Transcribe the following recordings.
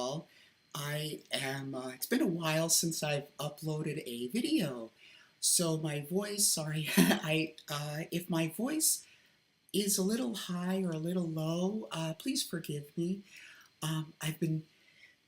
all, it's been a while since I've uploaded a video. So my voice, sorry, if my voice is a little high or a little low, please forgive me. I've been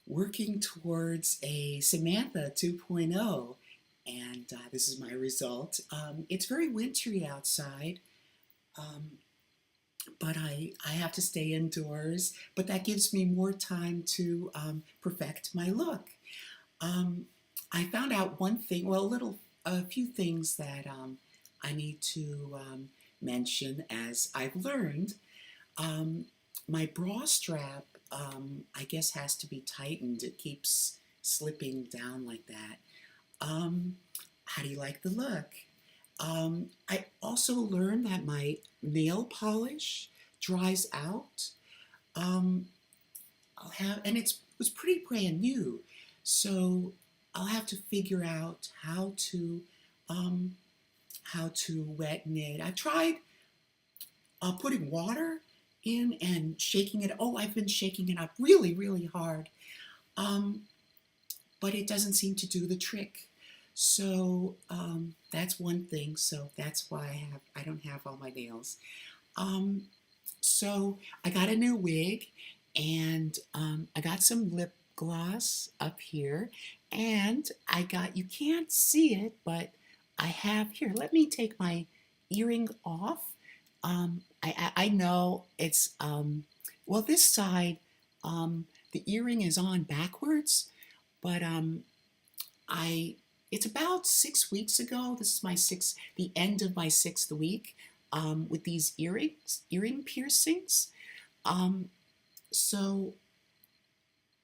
working towards a Samantha 2.0, and this is my result. It's very wintry outside. Um, but I have to stay indoors, but that gives me more time to perfect my look. Um, I found out one thing, a few things that I need to mention as I've learned. Um, my bra strap, I guess, has to be tightened. It keeps slipping down like that. How do you like the look? I also learned that my nail polish dries out. Um, it was pretty brand new, so I'll have to figure out um, how to weten it. I tried putting water in and shaking it. Oh, I've been shaking it up really, really hard, um, but it doesn't seem to do the trick. So that's one thing. So that's why I don't have all my nails. Um, so I got a new wig, and I got some lip gloss up here, and you can't see it, but I have here. Let me take my earring off. I know it's this side, the earring is on backwards, but I it's about 6 weeks ago. This is the end of my 6th week with these earring piercings. So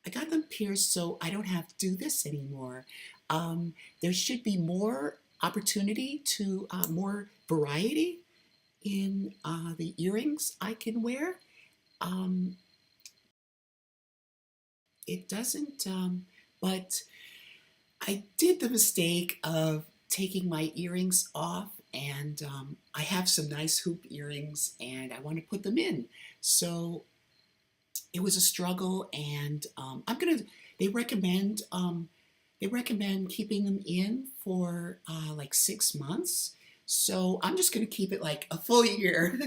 I got them pierced so I don't have to do this anymore. There should be more opportunity to more variety in the earrings I can wear. Um, it doesn't, but I did the mistake of taking my earrings off, and I have some nice hoop earrings, and I want to put them in. So it was a struggle, and They recommend keeping them in for like 6 months. So I'm just gonna keep it like a full year.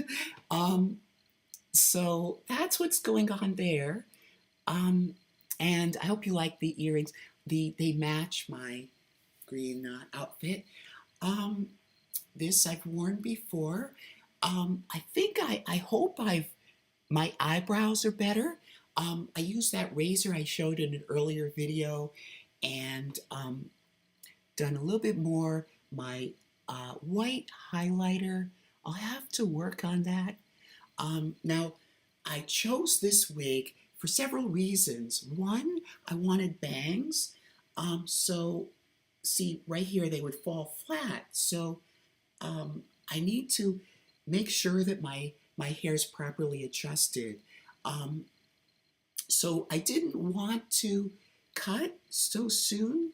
So that's what's going on there. Um, and I hope you like the earrings. They match my green outfit. Um, this I've worn before. I hope my eyebrows are better. I used that razor I showed in an earlier video, and done a little bit more. My white highlighter, I'll have to work on that. Now, I chose this wig for several reasons. One, I wanted bangs. So, see, right here, they would fall flat. So, I need to make sure that my hair is properly adjusted. Um, so, I didn't want to cut so soon.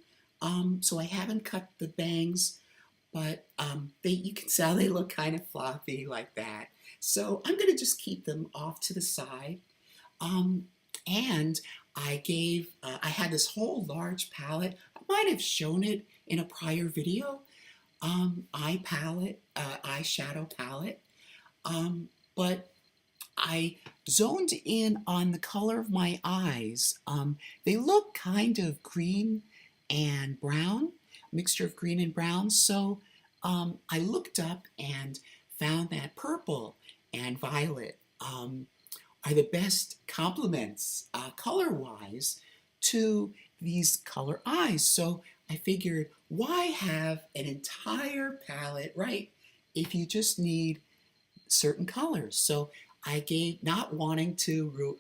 So, I haven't cut the bangs, but you can tell they look kind of floppy like that. So I'm going to just keep them off to the side. And I had this whole large palette. I might have shown it in a prior video. Eyeshadow palette. But I zoned in on the color of my eyes. They look kind of green and brown, mixture of green and brown. So I looked up and found that purple and violet are the best complements color-wise to these color eyes. So I figured, why have an entire palette, right, if you just need certain colors? So not wanting to,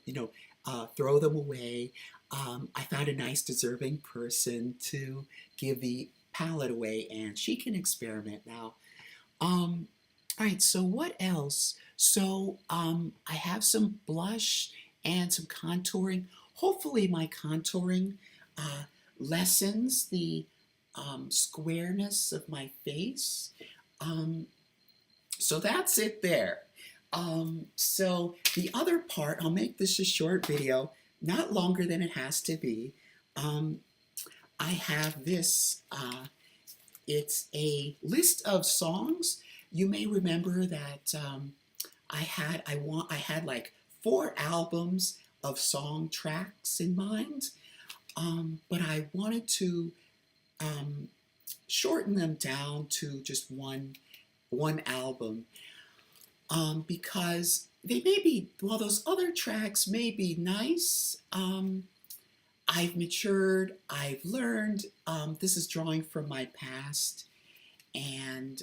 throw them away, I found a nice deserving person to give the palette away, and she can experiment now. All right, so what else? So I have some blush and some contouring. Hopefully my contouring lessens the squareness of my face. So that's it there. So the other part, I'll make this a short video. not longer than it has to be. Um, I have this. It's a list of songs. You may remember that I had like 4 albums of song tracks in mind, but I wanted to um, shorten them down to just one album, because they may be, while those other tracks may be nice, I've matured, I've learned. This is drawing from my past, and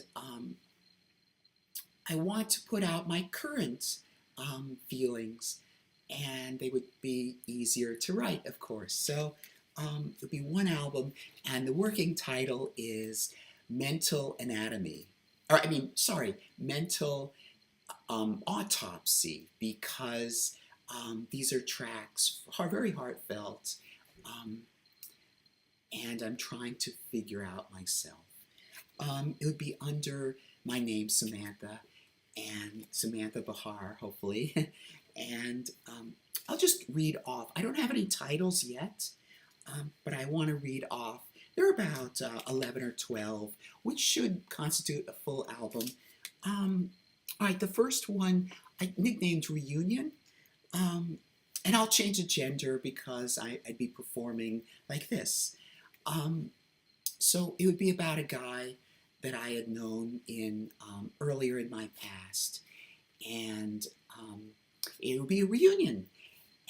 I want to put out my current feelings, and they would be easier to write, of course. So it would be one album, and the working title is Mental Anatomy. Mental Autopsy, because these are tracks, are very heartfelt, um, and I'm trying to figure out myself. It would be under my name, Samantha, and Samantha Bahar, hopefully. And I'll just read off. I don't have any titles yet, but I want to read off. There are about 11 or 12, which should constitute a full album. All right, the first one I nicknamed Reunion, and I'll change the gender because I'd be performing like this. So it would be about a guy that I had known in earlier in my past, and it would be a reunion,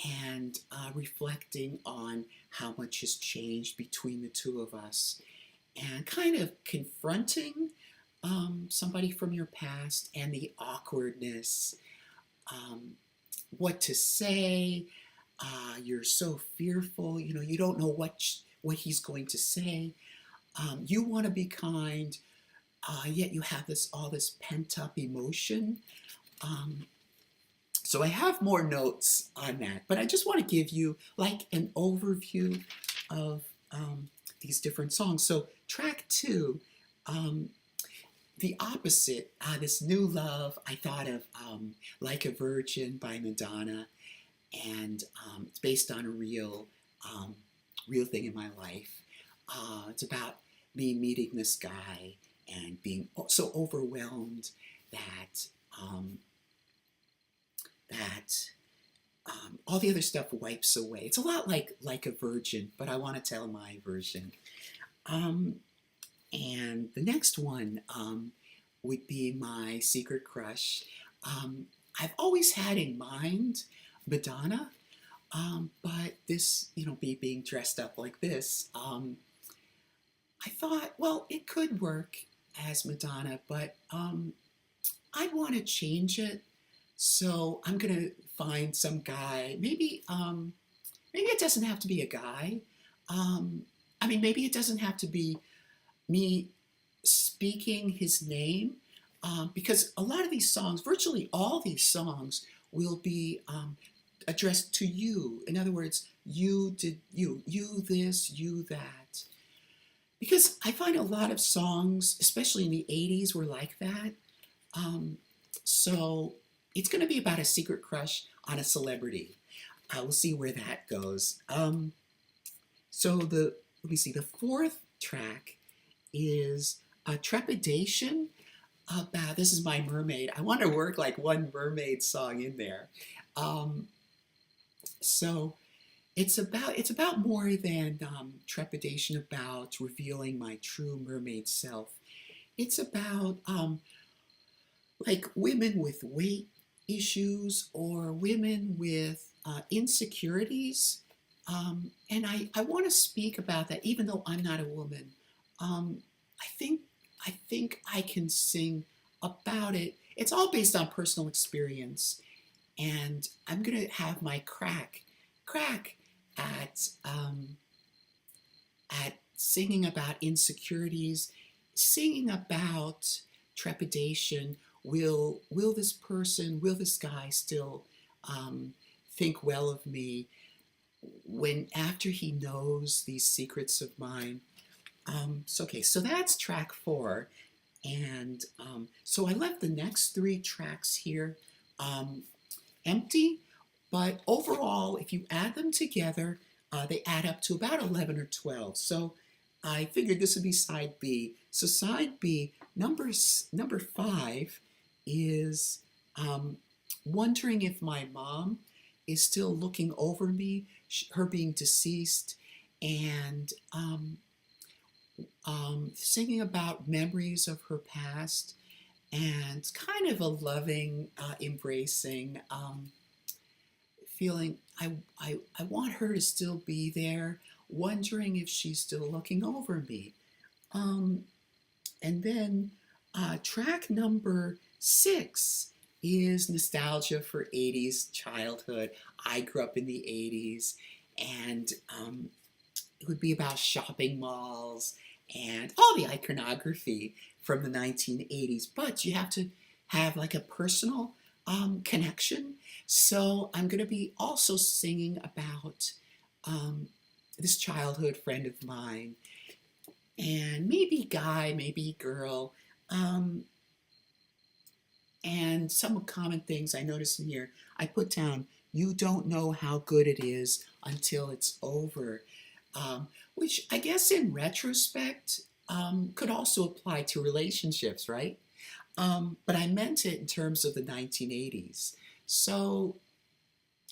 and reflecting on how much has changed between the two of us, and kind of confronting somebody from your past and the awkwardness, what to say. You're so fearful, you don't know what he's going to say. You want to be kind, yet you have all this pent up emotion. So I have more notes on that, but I just want to give you like an overview of these different songs. So track 2, the opposite, this new love, I thought of Like a Virgin by Madonna, and it's based on a real thing in my life. It's about me meeting this guy and being so overwhelmed that all the other stuff wipes away. It's a lot like a virgin, but I want to tell my version. And the next one would be my secret crush. I've always had in mind Madonna, but this, me being dressed up like this, I thought, well, it could work as Madonna, but I'd want to change it. So I'm going to find some guy, maybe it doesn't have to be a guy. Maybe it doesn't have to be me speaking his name, because a lot of these songs, virtually all these songs, will be addressed to you. In other words, you this, you that. Because I find a lot of songs, especially in the 80s, were like that. So it's going to be about a secret crush on a celebrity. We'll see where that goes. So let me see, the 4th track is a trepidation about, this is my mermaid. I want to work like one mermaid song in there. So it's about more than trepidation about revealing my true mermaid self. It's about like women with weight issues or women with insecurities. And I want to speak about that, even though I'm not a woman. I think I can sing about it. It's all based on personal experience, and I'm gonna have my crack at singing about insecurities, singing about trepidation. Will this guy still think well of me when after he knows these secrets of mine? So that's track 4, and so I left the next 3 tracks here empty, But overall, if you add them together, they add up to about 11 or 12. So I figured this would be side B. So side B, number 5 is wondering if my mom is still looking over me, her being deceased, and singing about memories of her past, and kind of a loving, embracing feeling. I want her to still be there, wondering if she's still looking over me. Um, and then track number 6 is nostalgia for 80s childhood. I grew up in the 80s, and it would be about shopping malls and all the iconography from the 1980s. But you have to have like a personal connection. So I'm going to be also singing about this childhood friend of mine, and maybe guy, maybe girl, and some common things I noticed in here. I put down, you don't know how good it is until it's over, which I guess in retrospect could also apply to relationships, right? But I meant it in terms of the 1980s. So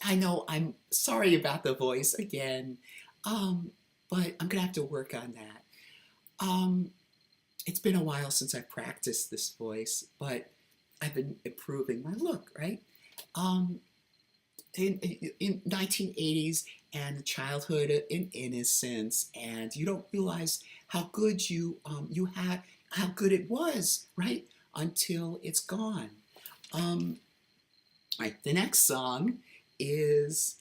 I know I'm sorry about the voice again, but I'm going to have to work on that. It's been a while since I practiced this voice, but I've been improving my look, right? In 1980s and childhood and innocence, and you don't realize how good you had, how good it was, right? Until it's gone. Right, the next song is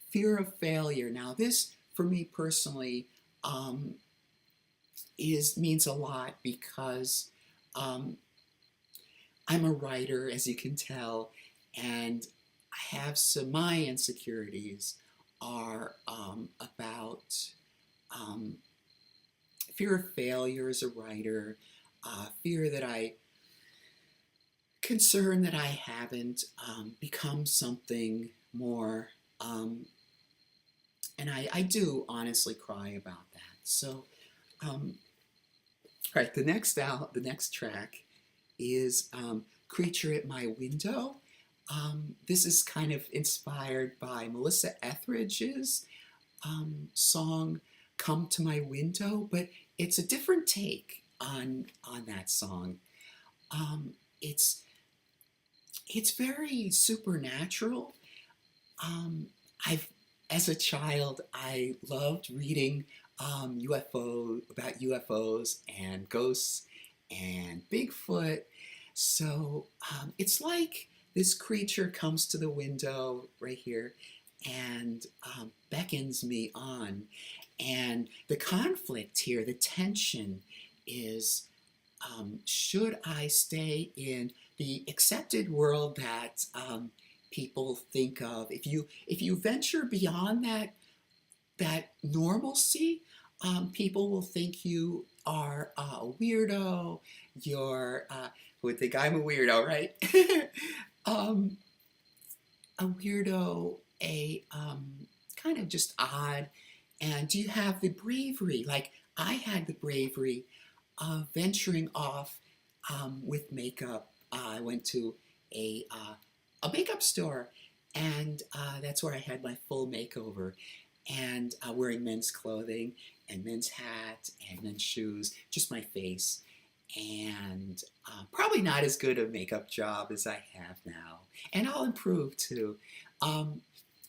Fear of Failure. Now this, for me personally, means a lot because I'm a writer, as you can tell, and I have my insecurities are about fear of failure as a writer, fear that concern that I haven't become something more, and I do honestly cry about that. So, right, the next track is Creature at My Window. This is kind of inspired by Melissa Etheridge's song Come to My Window, but it's a different take on that song. It's very supernatural. As a child, I loved reading about UFOs and ghosts and Bigfoot. So it's like this creature comes to the window right here and beckons me on. And the conflict here, the tension is, should I stay in the accepted world that people think of? If you venture beyond that normalcy, people will think you are a weirdo. Would think I'm a weirdo, right? A weirdo, kind of just odd. And do you have the bravery? Like I had the bravery of venturing off with makeup. I went to a makeup store, and that's where I had my full makeover. And wearing men's clothing and men's hat and men's shoes, just my face. And probably not as good a makeup job as I have now. And I'll improve too.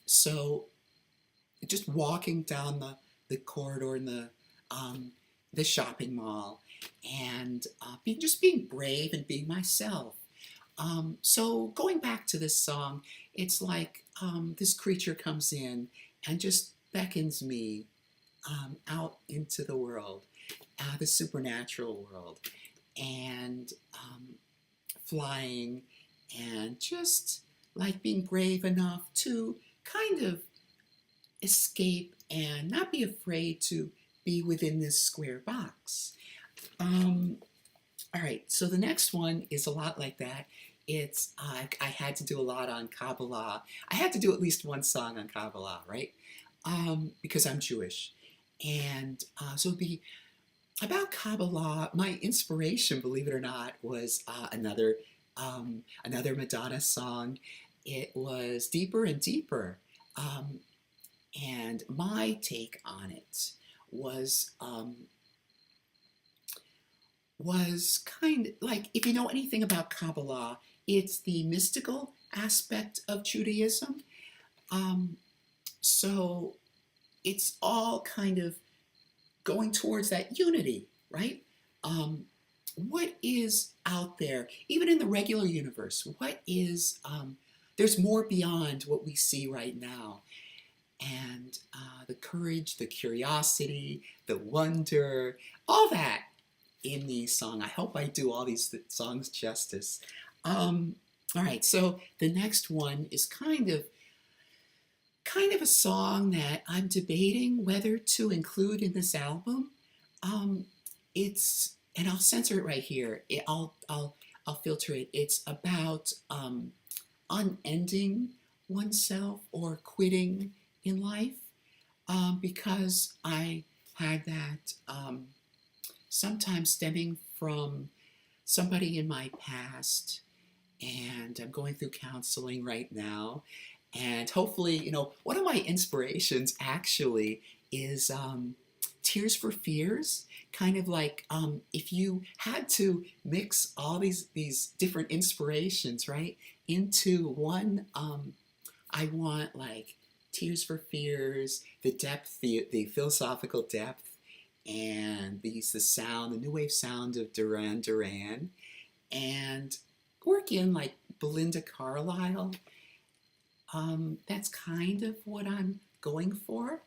So just walking down the corridor in the shopping mall and being brave and being myself. So going back to this song, it's like this creature comes in and just beckons me out into the world, the supernatural world, and flying, and just like being brave enough to kind of escape and not be afraid to be within this square box. All right, so the next one is a lot like that. I had to do a lot on Kabbalah. I had to do at least one song on Kabbalah, right? Because I'm Jewish. And so about Kabbalah, my inspiration, believe it or not, was another Madonna song. It was Deeper and Deeper. And my take on it was kind of like, if you know anything about Kabbalah, it's the mystical aspect of Judaism. So it's all kind of going towards that unity, right? What is out there, even in the regular universe? There's more beyond what we see right now. And the courage, the curiosity, the wonder, all that in the song. I hope I do all these songs justice. All right, so the next one is kind of a song that I'm debating whether to include in this album. And I'll censor it right here. I'll filter it. It's about unending oneself or quitting in life, because I had that sometimes stemming from somebody in my past, and I'm going through counseling right now. And hopefully, one of my inspirations actually is Tears for Fears. Kind of like if you had to mix all these different inspirations, right, into one, I want like Tears for Fears, the depth, the philosophical depth, and the new wave sound of Duran Duran, and work in like Belinda Carlisle. That's kind of what I'm going for.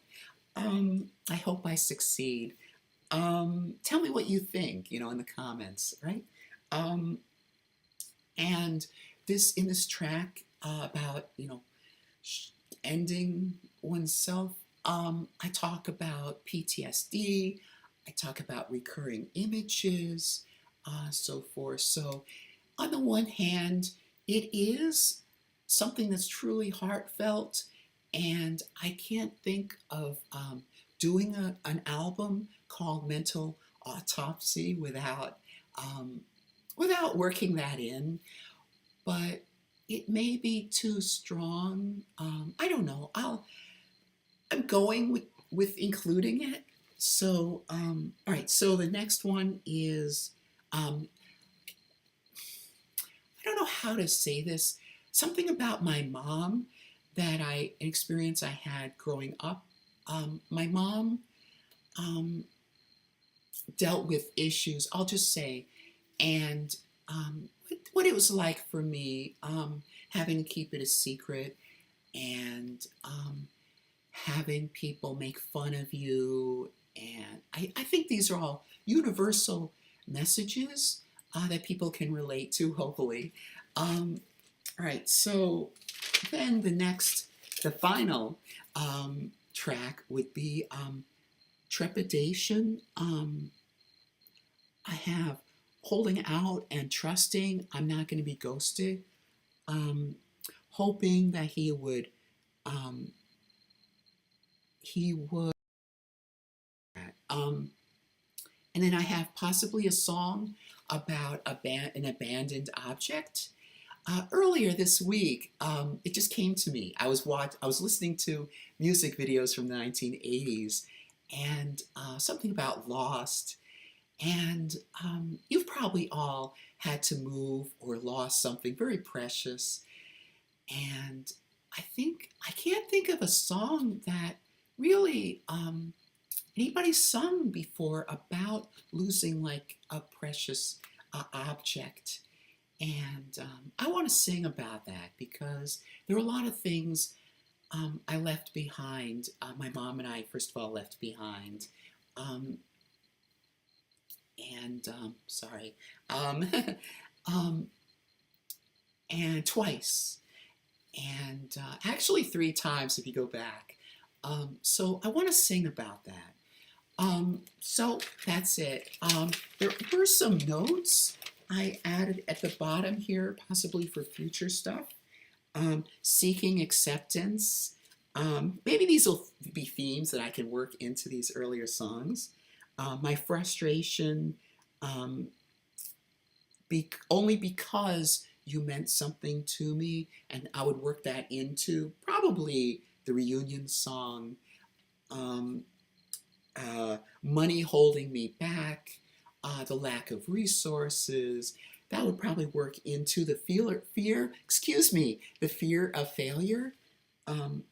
I hope I succeed. Tell me what you think, in the comments, right? And in this track about, ending oneself, I talk about PTSD, I talk about recurring images, so forth. So on the one hand, it is something that's truly heartfelt, and I can't think of doing an album called Mental Autopsy without working that in, but it may be too strong. I don't know. I'm going with including it. So, all right. So the next one is, I don't know how to say this. Something about my mom an experience I had growing up. My mom dealt with issues, I'll just say, and what it was like for me, having to keep it a secret, and having people make fun of you. And I think these are all universal messages that people can relate to, hopefully. All right, so then the final track would be Trepidation. I have Holding Out and Trusting I'm Not Going to Be Ghosted. Hoping that he would and then I have possibly a song about an abandoned object. Earlier this week, it just came to me. I was listening to music videos from the 1980s, and something about lost. And you've probably all had to move or lost something very precious. And I can't think of a song that really anybody sung before about losing like a precious object. And I want to sing about that because there are a lot of things I left behind. My mom and I, first of all, left behind. Sorry. And twice. And actually 3 times if you go back. So I want to sing about that. So that's it. There were some notes I added at the bottom here, possibly for future stuff, seeking acceptance. Maybe these will be themes that I can work into these earlier songs. My frustration, only because you meant something to me, and I would work that into probably the reunion song. Um, Money holding me back, the lack of resources. That would probably work into the the fear of failure. Um,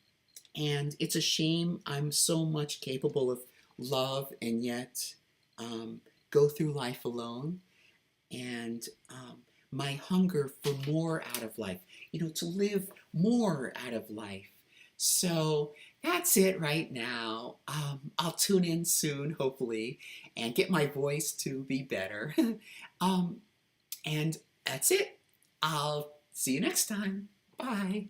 and it's a shame I'm so much capable of love and yet go through life alone. And my hunger for more out of life, to live more out of life. So that's it right now. I'll tune in soon, hopefully, and get my voice to be better. um, and that's it. I'll see you next time. Bye.